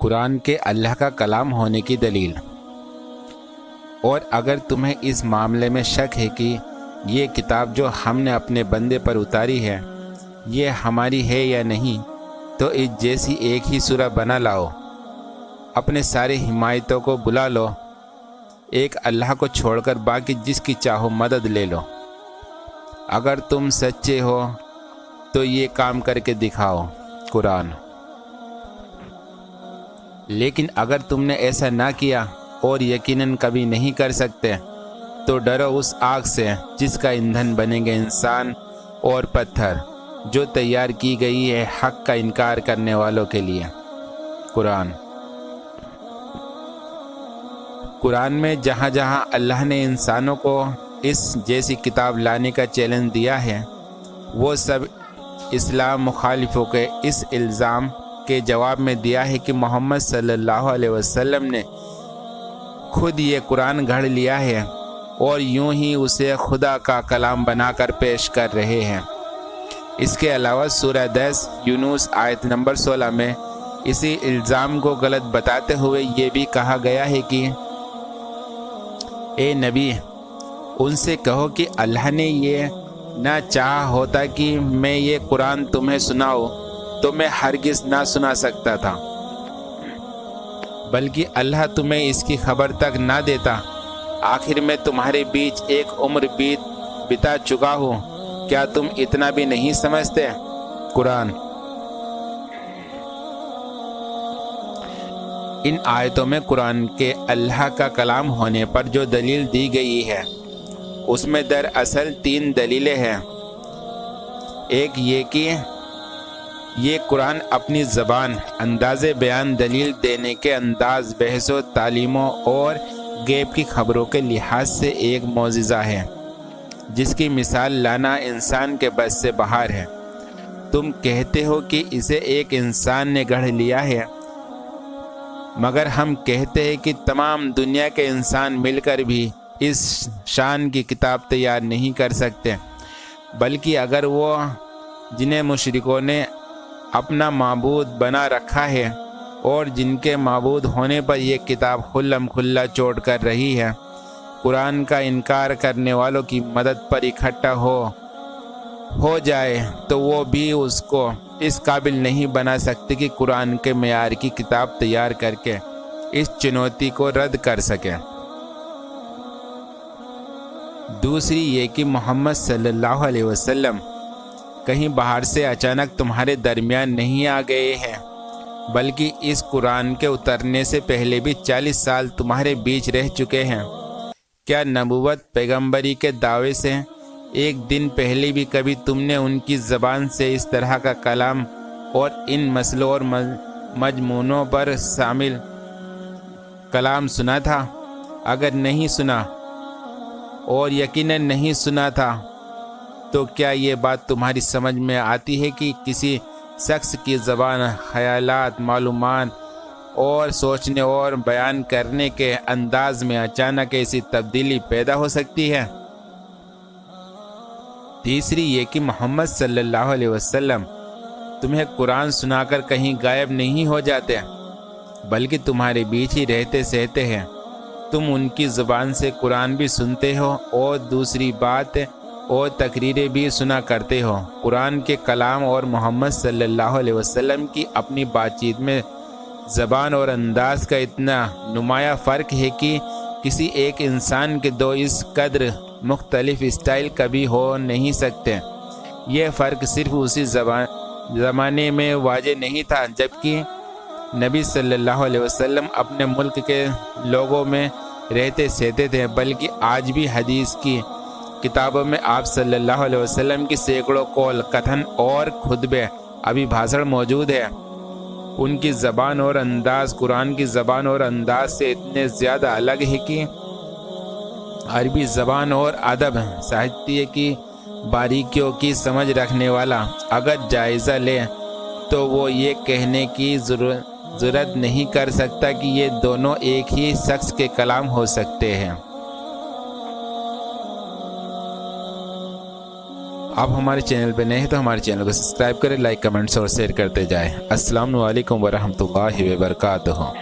قرآن کے اللہ کا کلام ہونے کی دلیل۔ اور اگر تمہیں اس معاملے میں شک ہے کہ یہ کتاب جو ہم نے اپنے بندے پر اتاری ہے یہ ہماری ہے یا نہیں، تو اس جیسی ایک ہی سورہ بنا لاؤ، اپنے سارے حمایتوں کو بلا لو، ایک اللہ کو چھوڑ کر باقی جس کی چاہو مدد لے لو۔ اگر تم سچے ہو تو یہ کام کر کے دکھاؤ۔ قرآن۔ لیکن اگر تم نے ایسا نہ کیا اور یقیناً کبھی نہیں کر سکتے تو ڈرو اس آگ سے جس کا ایندھن بنیں گے انسان اور پتھر، جو تیار کی گئی ہے حق کا انکار کرنے والوں کے لیے۔ قرآن۔ قرآن میں جہاں جہاں اللہ نے انسانوں کو اس جیسی کتاب لانے کا چیلنج دیا ہے، وہ سب اسلام مخالفوں کے اس الزام کے جواب میں دیا ہے کہ محمد صلی اللہ علیہ وسلم نے خود یہ قرآن گھڑ لیا ہے اور یوں ہی اسے خدا کا کلام بنا کر پیش کر رہے ہیں۔ اس کے علاوہ سورہ 10 یونس آیت نمبر 16 میں اسی الزام کو غلط بتاتے ہوئے یہ بھی کہا گیا ہے کہ اے نبی، ان سے کہو کہ اللہ نے یہ نہ چاہا ہوتا کہ میں یہ قرآن تمہیں سناؤں تو میں ہرگز نہ سنا سکتا تھا، بلکہ اللہ تمہیں اس کی خبر تک نہ دیتا۔ آخر میں تمہارے بیچ ایک عمر بتا چکا ہوں، کیا تم اتنا بھی نہیں سمجھتے؟ قرآن۔ ان آیتوں میں قرآن کے اللہ کا کلام ہونے پر جو دلیل دی گئی ہے اس میں دراصل 3 دلیلیں ہیں۔ ایک یہ کہ یہ قرآن اپنی زبان، انداز بیان، دلیل دینے کے انداز، بحث و تعلیموں اور غیب کی خبروں کے لحاظ سے ایک معجزہ ہے جس کی مثال لانا انسان کے بس سے باہر ہے۔ تم کہتے ہو کہ اسے ایک انسان نے گڑھ لیا ہے، مگر ہم کہتے ہیں کہ تمام دنیا کے انسان مل کر بھی اس شان کی کتاب تیار نہیں کر سکتے، بلکہ اگر وہ جنہیں مشرکوں نے اپنا معبود بنا رکھا ہے اور جن کے معبود ہونے پر یہ کتاب خلم کھلا چوٹ کر رہی ہے، قرآن کا انکار کرنے والوں کی مدد پر اکٹھا ہو جائے تو وہ بھی اس کو اس قابل نہیں بنا سکتے کہ قرآن کے معیار کی کتاب تیار کر کے اس چنوتی کو رد کر سکے۔ دوسری یہ کہ محمد صلی اللہ علیہ وسلم کہیں باہر سے اچانک تمہارے درمیان نہیں آ گئے ہیں، بلکہ اس قرآن کے اترنے سے پہلے بھی 40 سال تمہارے بیچ رہ چکے ہیں۔ کیا نبوت پیغمبری کے دعوے سے ایک دن پہلے بھی کبھی تم نے ان کی زبان سے اس طرح کا کلام اور ان مسئلوں اور مضمونوں پر شامل کلام سنا تھا؟ اگر نہیں سنا اور یقیناً نہیں سنا تھا تو کیا یہ بات تمہاری سمجھ میں آتی ہے کہ کسی شخص کی زبان، خیالات، معلومات اور سوچنے اور بیان کرنے کے انداز میں اچانک ایسی تبدیلی پیدا ہو سکتی ہے؟ تیسری یہ کہ محمد صلی اللہ علیہ وسلم تمہیں قرآن سنا کر کہیں غائب نہیں ہو جاتے، بلکہ تمہارے بیچ ہی رہتے سہتے ہیں۔ تم ان کی زبان سے قرآن بھی سنتے ہو اور دوسری بات اور تقریریں بھی سنا کرتے ہو۔ قرآن کے کلام اور محمد صلی اللہ علیہ وسلم کی اپنی بات چیت میں زبان اور انداز کا اتنا نمایاں فرق ہے کہ کسی ایک انسان کے دو اس قدر مختلف اسٹائل کبھی ہو نہیں سکتے۔ یہ فرق صرف اسی زمانے میں واضح نہیں تھا جبکہ نبی صلی اللہ علیہ وسلم اپنے ملک کے لوگوں میں رہتے سہتے تھے، بلکہ آج بھی حدیث کی کتابوں میں آپ صلی اللہ علیہ وسلم کی سینکڑوں قول، کتھن اور خطبے، ابھی بھاشن موجود ہے۔ ان کی زبان اور انداز قرآن کی زبان اور انداز سے اتنے زیادہ الگ ہے کہ عربی زبان اور ادب ساہتیہ کی باریکیوں کی سمجھ رکھنے والا اگر جائزہ لے تو وہ یہ کہنے کی ضرورت نہیں کر سکتا کہ یہ دونوں ایک ہی شخص کے کلام ہو سکتے ہیں۔ آپ ہمارے چینل پہ نئے ہیں تو ہمارے چینل کو سبسکرائب کریں، لائک کمنٹس اور شیئر کرتے جائیں۔ السلام علیکم ورحمۃ اللہ وبرکاتہ۔